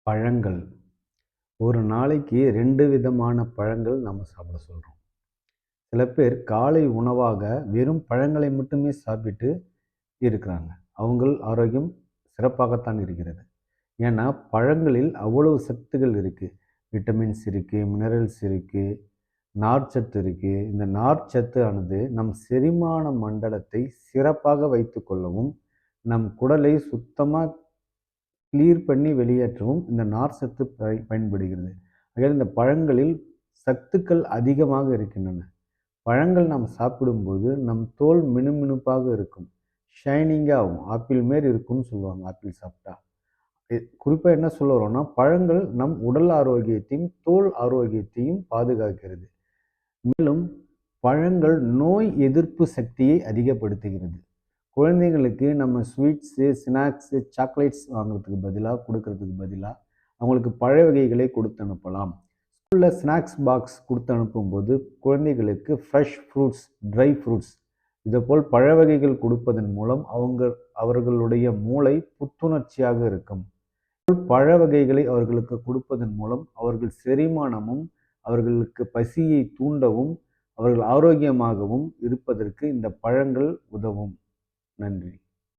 பழங்கள். ஒரு நாளைக்கு 2 விதமான பழங்கள் நம்ம சாப்பிட சொல்றோம். சில பேர் காலை உணவாக வெறும் பழங்களை மட்டுமே சாப்பிட்டு இருக்கிறாங்க. அவங்கள் ஆரோக்கியம் சிறப்பாகத்தான் இருக்கிறது. ஏன்னா, பழங்களில் அவ்வளவு சத்துகள் இருக்கு. விட்டமின்ஸ் இருக்கு, மினரல்ஸ் இருக்கு, நார்ச்சத்து இருக்கு. இந்த நார்ச்சத்து ஆனது நம் செரிமான மண்டலத்தை சிறப்பாக வைத்துக்கொள்ளவும், நம் குடலை சுத்தமா கிளீர் பண்ணி வெளியேற்றவும் இந்த நார் சத்து பயன்படுகிறது. ஆகையால் இந்த பழங்களில் சத்துக்கள் அதிகமாக இருக்கின்றன. பழங்கள் நாம் சாப்பிடும்போது நம் தோல் மினுமினுப்பாக இருக்கும். ஷைனிங்கா ஆகும். ஆப்பிள் மாரி இருக்கும்னு சொல்லுவாங்க ஆப்பிள் சாப்பிட்டா. குறிப்பா என்ன சொல்ல வரோம்னா, பழங்கள் நம் உடல் ஆரோக்கியத்தையும், தோல் ஆரோக்கியத்தையும் பாதுகாக்கிறது. மேலும் பழங்கள் நோய் எதிர்ப்பு சக்தியை அதிகப்படுத்துகிறது. குழந்தைங்களுக்கு நம்ம ஸ்வீட்ஸு, ஸ்நாக்ஸு, சாக்லேட்ஸ் வாங்குறதுக்கு பதிலா குடுக்கறதுக்கு பதிலா, அவங்களுக்கு பழ வகைகளை கொடுத்து அனுப்பலாம். ஸ்கூல்ல ஸ்நாக்ஸ் பாக்ஸ் குடுத்து அனுப்பும்போது, குழந்தைகளுக்கு ஃப்ரெஷ் ஃப்ரூட்ஸ், ட்ரை ஃப்ரூட்ஸ் இதப்போல் பழ வகைகள் கொடுப்பதன் மூலம் அவர்களுடைய மூளை புத்துணர்ச்சியாக இருக்கும். பழ வகைகளை அவர்களுக்கு கொடுப்பதன் மூலம் அவர்கள் செரிமானமும், அவர்களுக்கு பசியை தூண்டவும், அவர்கள் ஆரோக்கியமாகவும் இருப்பதற்கு இந்த பழங்கள் உதவும். நன்றி.